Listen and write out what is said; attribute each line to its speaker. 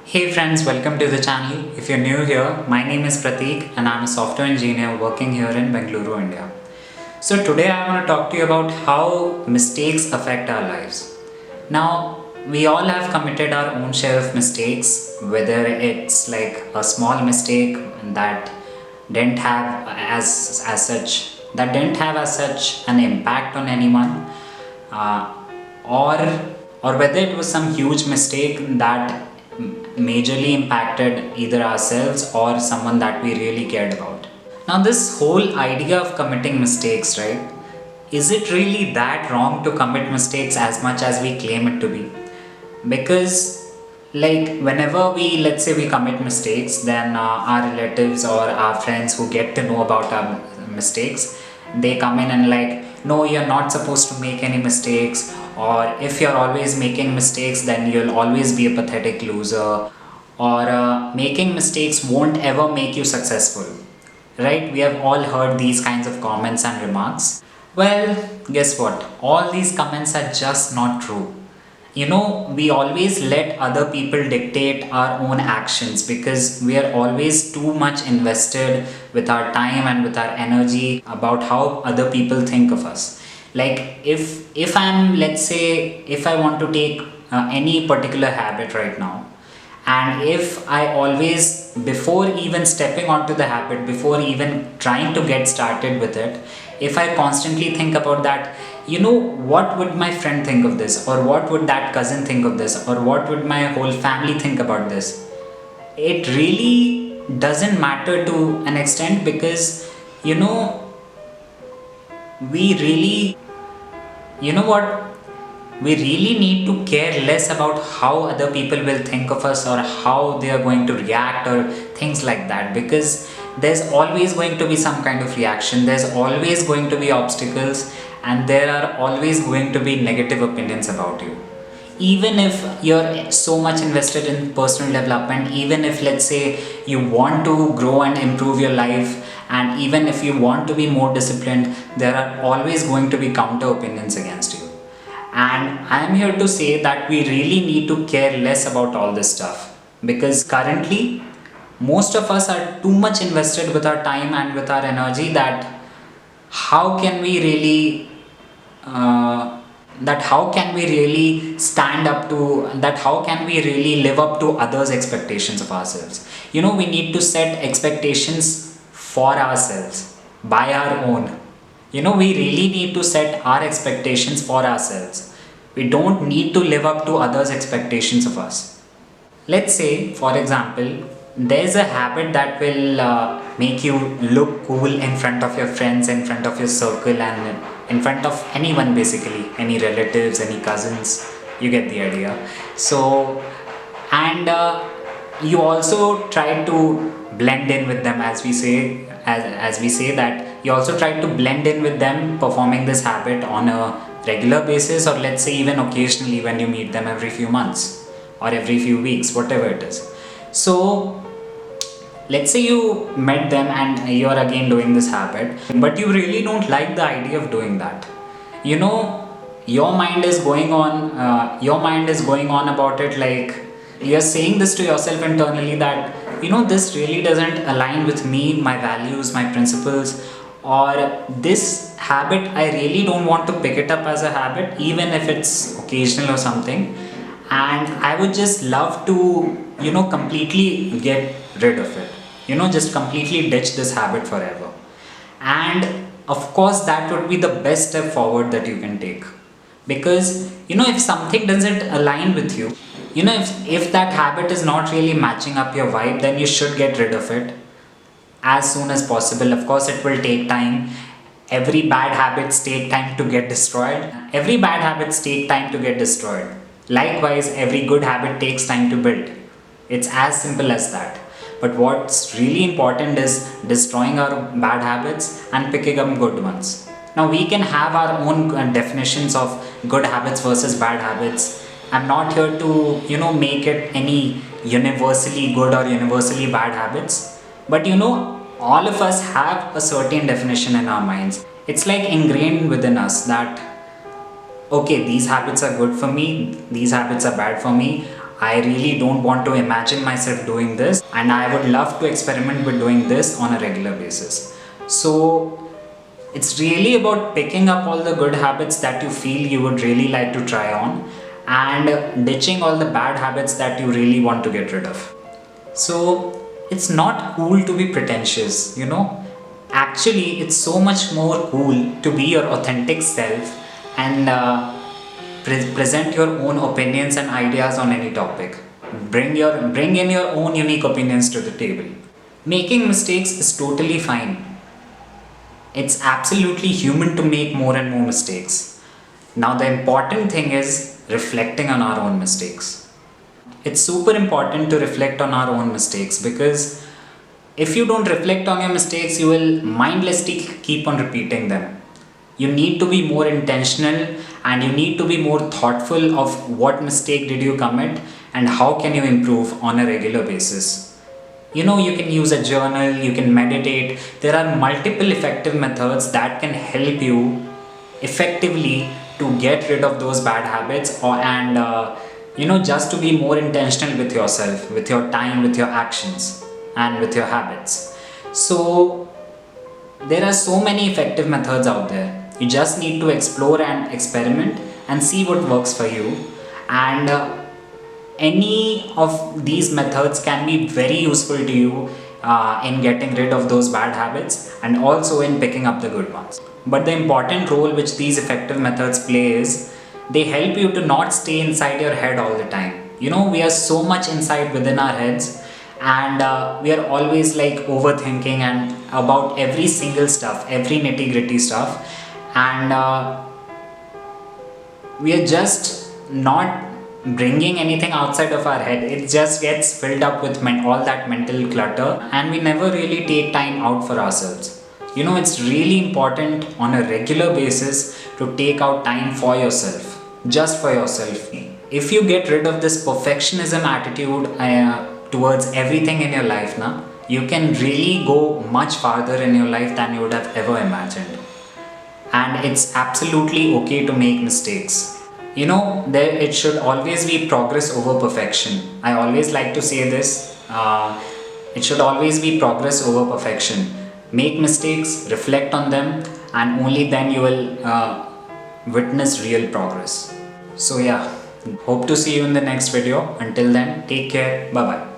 Speaker 1: Hey friends, welcome to the channel. If you're new here, my name is Prateek and I'm a software engineer working here in Bengaluru, India. So today I want to talk to you about how mistakes affect our lives. Now, we all have committed our own share of mistakes, whether it's like a small mistake that didn't have as such an impact on anyone, uh, or whether it was some huge mistake that majorly impacted either ourselves or someone that we really cared about. Now, this whole idea of committing mistakes, right? Is it really that wrong to commit mistakes as much as we claim it to be? Because like whenever we, let's say we commit mistakes, then our relatives or our friends who get to know about our mistakes, they come in and like, no, you're not supposed to make any mistakes, or if you're always making mistakes, then you'll always be a pathetic loser, or making mistakes won't ever make you successful, right? We have all heard these kinds of comments and remarks. Well, guess what, all these comments are just not true. We always let other people dictate our own actions because we are always too much invested with our time and with our energy about how other people think of us. Like if I'm, let's say, if I want to take any particular habit right now, and if I always, before even stepping onto the habit, before even trying to get started with it, if I constantly think about that, what would my friend think of this, or what would that cousin think of this, or what would my whole family think about this, it really doesn't matter to an extent, because you know we really you know what we really need to care less about how other people will think of us or how they are going to react or things like that, because there's always going to be some kind of reaction, there's always going to be obstacles, and there are always going to be negative opinions about you. Even if you're so much invested in personal development, even if, let's say, you want to grow and improve your life, and even if you want to be more disciplined, there are always going to be counter opinions against you. And I'm here to say that we really need to care less about all this stuff, because currently most of us are too much invested with our time and with our energy that how can we really uh, how can we really stand up to that, how can we really live up to others' expectations of ourselves. We need to set expectations for ourselves by our own. We really need to set our expectations for ourselves. We don't need to live up to others' expectations of us. Let's say, for example, there's a habit that will make you look cool in front of your friends, in front of your circle, and in front of anyone, basically, any relatives, any cousins. You get the idea. So, and you also try to blend in with them, as we say, as we say that you also try to blend in with them, performing this habit on a regular basis, or let's say even occasionally when you meet them every few months or every few weeks, whatever it is. So let's say you met them and you're again doing this habit, but you really don't like the idea of doing that. you know your mind is going on about it, like you're saying this to yourself internally that this really doesn't align with me, my values, my principles, or this habit, I really don't want to pick it up as a habit, even if it's occasional or something, and I would just love to completely get rid of it, just completely ditch this habit forever. And of course that would be the best step forward that you can take, because if something doesn't align with you, if that habit is not really matching up your vibe, then you should get rid of it as soon as possible. Of course it will take time. Every bad habits take time to get destroyed. Likewise, every good habit takes time to build. It's as simple as that. But what's really important is destroying our bad habits and picking up good ones. Now we can have our own definitions of good habits versus bad habits. I'm not here to make it any universally good or universally bad habits, but all of us have a certain definition in our minds. It's like ingrained within us that okay, these habits are good for me, these habits are bad for me. I really don't want to imagine myself doing this, and I would love to experiment with doing this on a regular basis. So it's really about picking up all the good habits that you feel you would really like to try on, and ditching all the bad habits that you really want to get rid of. So it's not cool to be pretentious, you know. Actually, it's so much more cool to be your authentic self and present your own opinions and ideas on any topic. Bring in your own unique opinions to the table. Making mistakes is totally fine. It's absolutely human to make more and more mistakes. Now the important thing is reflecting on our own mistakes. It's super important to reflect on our own mistakes, because if you don't reflect on your mistakes, you will mindlessly keep on repeating them. You need to be more intentional, and you need to be more thoughtful of what mistake did you commit and how can you improve on a regular basis. You know, you can use a journal, you can meditate. There are multiple effective methods that can help you effectively to get rid of those bad habits, or just to be more intentional with yourself, with your time, with your actions, and with your habits. So there are so many effective methods out there. You just need to explore and experiment and see what works for you. And any of these methods can be very useful to you in getting rid of those bad habits, and also in picking up the good ones. But the important role which these effective methods play is they help you to not stay inside your head all the time. You know, we are so much inside within our heads, and we are always like overthinking and about every single stuff, every nitty gritty stuff, and we are just not bringing anything outside of our head. It just gets filled up with all that mental clutter, and we never really take time out for ourselves. You know, it's really important on a regular basis to take out time for yourself, just for yourself. If you get rid of this perfectionism attitude towards everything in your life now, you can really go much farther in your life than you would have ever imagined. And it's absolutely okay to make mistakes. You know, it should always be progress over perfection. I always like to say this. It should always be progress over perfection. Make mistakes, reflect on them, and only then you will witness real progress. So yeah, hope to see you in the next video. Until then, take care. Bye bye.